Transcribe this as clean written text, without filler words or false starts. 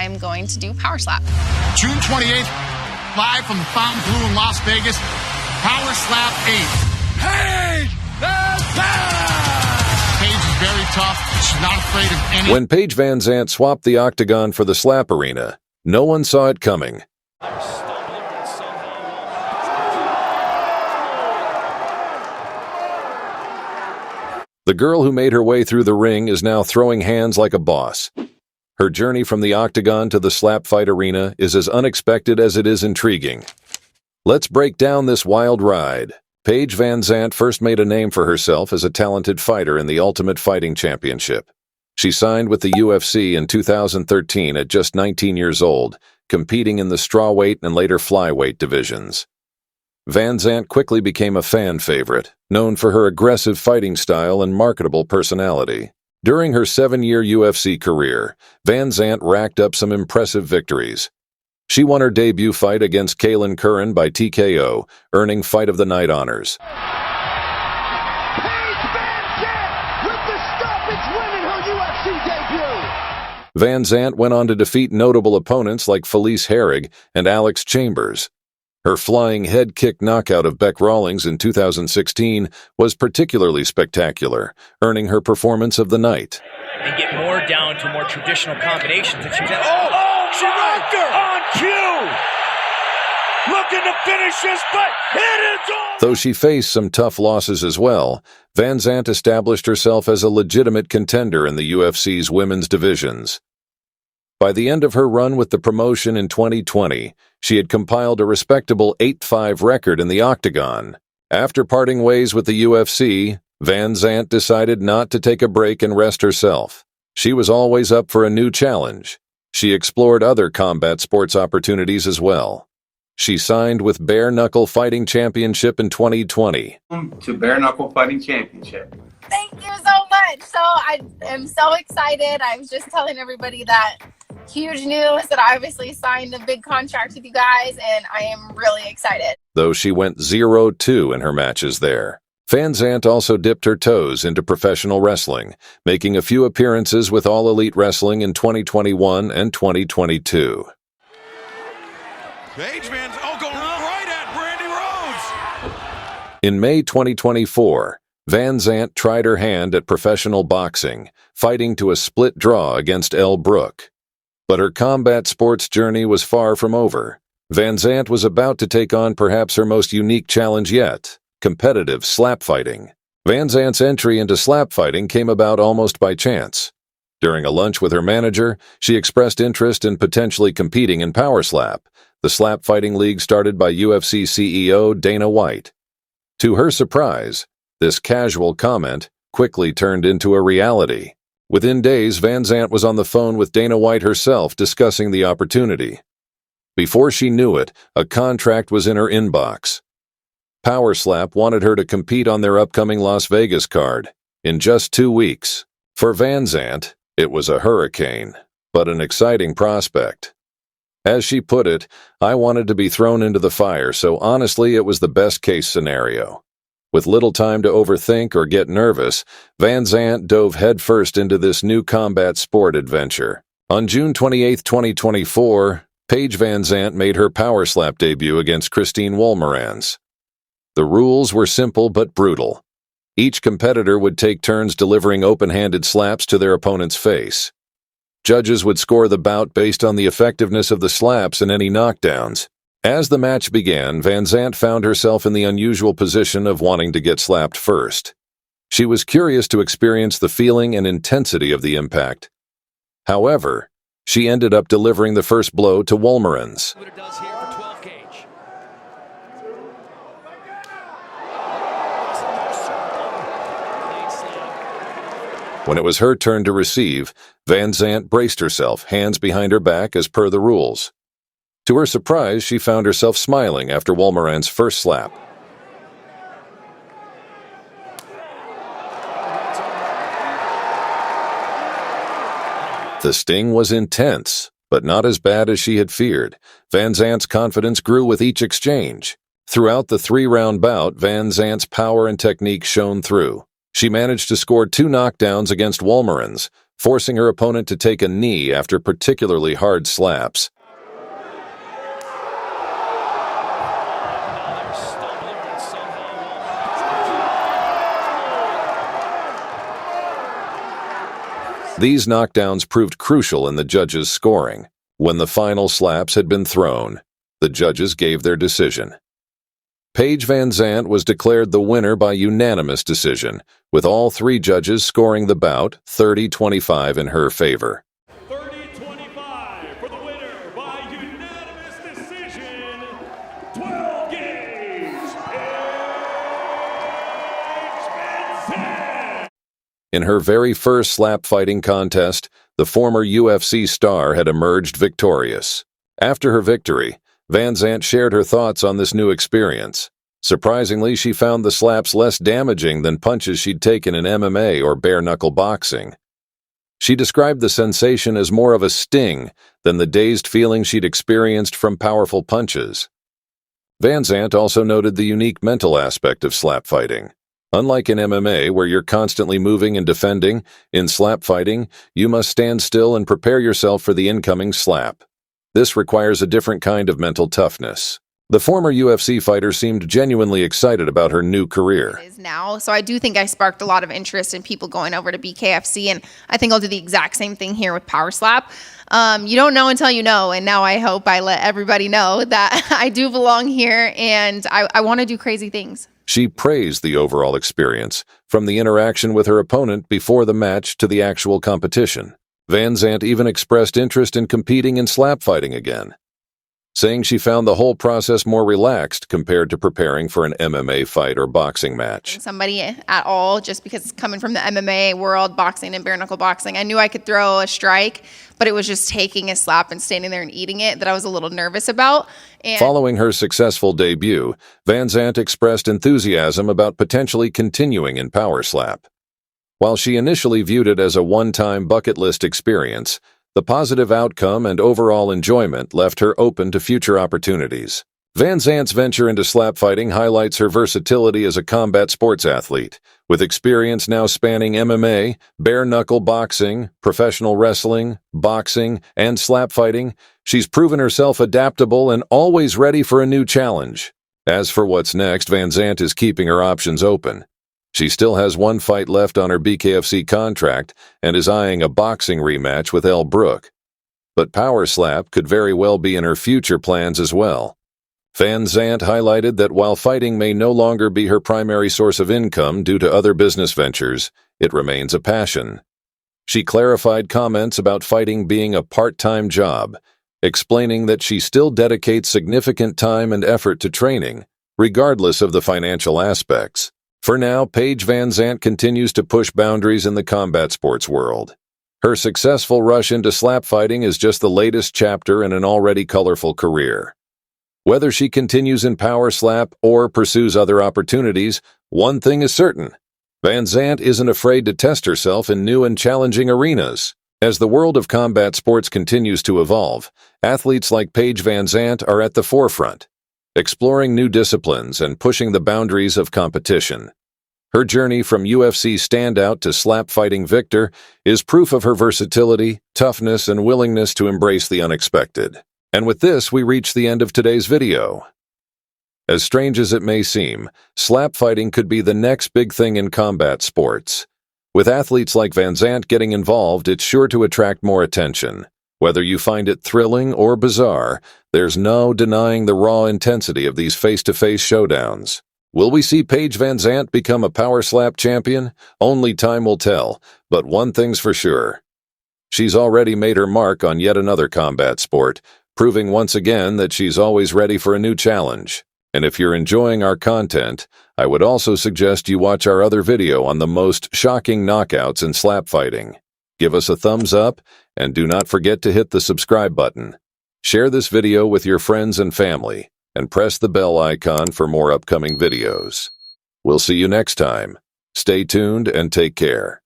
I'm going to do power slap. June 28th, live from the Fontainebleau in Las Vegas, Power Slap 8. Paige VanZant! Paige is very tough. She's not afraid of any... When Paige VanZant swapped the octagon for the slap arena, no one saw it coming. The girl who made her way through the ring is now throwing hands like a boss. Her journey from the octagon to the slap fight arena is as unexpected as it is intriguing. Let's break down this wild ride. Paige VanZant first made a name for herself as a talented fighter in the Ultimate Fighting Championship. She signed with the UFC in 2013 at just 19 years old, competing in the strawweight and later flyweight divisions. VanZant quickly became a fan favorite, known for her aggressive fighting style and marketable personality. During her 7-year UFC career, VanZant racked up some impressive victories. She won her debut fight against Kaylin Curran by TKO, earning Fight of the Night honors. Paige VanZant with the stoppage win in her UFC debut. VanZant went on to defeat notable opponents like Felice Herrig and Alex Chambers. Her flying head kick knockout of Bec Rawlings in 2016 was particularly spectacular, earning her Performance of the Night. And get more down to more traditional combinations. She rocked her! On cue! Looking to finish this, but it is on! Though she faced some tough losses as well, VanZant established herself as a legitimate contender in the UFC's women's divisions. By the end of her run with the promotion in 2020, she had compiled a respectable 8-5 record in the octagon. After parting ways with the UFC, VanZant decided not to take a break and rest herself. She was always up for a new challenge. She explored other combat sports opportunities as well. She signed with Bare Knuckle Fighting Championship in 2020. To Bare Knuckle Fighting Championship. Thank you so much. So I am so excited. I was just telling everybody that huge news that I obviously signed a big contract with you guys, and I am really excited. Though she went 0-2 in her matches there. VanZant also dipped her toes into professional wrestling, making a few appearances with All Elite Wrestling in 2021 and 2022. Paige VanZant, going right at Brandy Rhodes. In May 2024, VanZant tried her hand at professional boxing, fighting to a split draw against Elle Brooke. But her combat sports journey was far from over. VanZant was about to take on perhaps her most unique challenge yet, competitive slap fighting. VanZant's entry into slap fighting came about almost by chance. During a lunch with her manager, she expressed interest in potentially competing in Power Slap, the slap fighting league started by UFC CEO Dana White. To her surprise, this casual comment quickly turned into a reality. Within days, VanZant was on the phone with Dana White herself discussing the opportunity. Before she knew it, a contract was in her inbox. Power Slap wanted her to compete on their upcoming Las Vegas card in just 2 weeks. For VanZant, it was a hurricane, but an exciting prospect. As she put it, I wanted to be thrown into the fire, so honestly it was the best-case scenario. With little time to overthink or get nervous, VanZant dove headfirst into this new combat sport adventure. On June 28, 2024, Paige VanZant made her Power Slap debut against Christine Wolmarans. The rules were simple but brutal. Each competitor would take turns delivering open-handed slaps to their opponent's face. Judges would score the bout based on the effectiveness of the slaps and any knockdowns. As the match began, VanZant found herself in the unusual position of wanting to get slapped first. She was curious to experience the feeling and intensity of the impact. However, she ended up delivering the first blow to Wolmarans. What it does here for 12 gauge. When it was her turn to receive, VanZant braced herself, hands behind her back as per the rules. To her surprise, she found herself smiling after Wolmarans' first slap. The sting was intense, but not as bad as she had feared. VanZant's confidence grew with each exchange. Throughout the 3-round bout, VanZant's power and technique shone through. She managed to score 2 knockdowns against Wolmarans, forcing her opponent to take a knee after particularly hard slaps. These knockdowns proved crucial in the judges' scoring. When the final slaps had been thrown, the judges gave their decision. Paige VanZant was declared the winner by unanimous decision, with all three judges scoring the bout 30-25 in her favor. 30-25 for the winner by unanimous decision. 12 games, Paige VanZant. In her very first slap fighting contest, the former UFC star had emerged victorious. After her victory, VanZant shared her thoughts on this new experience. Surprisingly, she found the slaps less damaging than punches she'd taken in MMA or bare-knuckle boxing. She described the sensation as more of a sting than the dazed feeling she'd experienced from powerful punches. VanZant also noted the unique mental aspect of slap fighting. Unlike in MMA, where you're constantly moving and defending, in slap fighting, you must stand still and prepare yourself for the incoming slap. This requires a different kind of mental toughness. The former UFC fighter seemed genuinely excited about her new career. It is now, so I do think I sparked a lot of interest in people going over to BKFC, and I think I'll do the exact same thing here with Power Slap. You don't know until you know, and now I hope I let everybody know that I do belong here, and I want to do crazy things. She praised the overall experience, from the interaction with her opponent before the match to the actual competition. VanZant even expressed interest in competing in slap fighting again, saying she found the whole process more relaxed compared to preparing for an MMA fight or boxing match. Somebody at all, just because coming from the MMA world, boxing and bare knuckle boxing, I knew I could throw a strike, but it was just taking a slap and standing there and eating it that I was a little nervous about. And following her successful debut, VanZant expressed enthusiasm about potentially continuing in Power Slap. While she initially viewed it as a one-time bucket list experience, the positive outcome and overall enjoyment left her open to future opportunities. VanZant's venture into slap fighting highlights her versatility as a combat sports athlete. With experience now spanning MMA, bare-knuckle boxing, professional wrestling, boxing, and slap fighting, she's proven herself adaptable and always ready for a new challenge. As for what's next, VanZant is keeping her options open. She still has one fight left on her BKFC contract and is eyeing a boxing rematch with Elle Brooke. But Power Slap could very well be in her future plans as well. VanZant highlighted that while fighting may no longer be her primary source of income due to other business ventures, it remains a passion. She clarified comments about fighting being a part-time job, explaining that she still dedicates significant time and effort to training, regardless of the financial aspects. For now, Paige VanZant continues to push boundaries in the combat sports world. Her successful rush into slap fighting is just the latest chapter in an already colorful career. Whether she continues in Power Slap or pursues other opportunities, one thing is certain: VanZant isn't afraid to test herself in new and challenging arenas. As the world of combat sports continues to evolve, athletes like Paige VanZant are at the forefront, exploring new disciplines and pushing the boundaries of competition. Her journey from UFC standout to slap fighting victor is proof of her versatility, toughness, and willingness to embrace the unexpected. And with this, we reach the end of today's video. As strange as it may seem, slap fighting could be the next big thing in combat sports. With athletes like VanZant getting involved, it's sure to attract more attention. Whether you find it thrilling or bizarre, there's no denying the raw intensity of these face-to-face showdowns. Will we see Paige VanZant become a Power Slap champion? Only time will tell, but one thing's for sure: she's already made her mark on yet another combat sport, proving once again that she's always ready for a new challenge. And if you're enjoying our content, I would also suggest you watch our other video on the most shocking knockouts in slap fighting. Give us a thumbs up, and do not forget to hit the subscribe button. Share this video with your friends and family, and press the bell icon for more upcoming videos. We'll see you next time. Stay tuned and take care.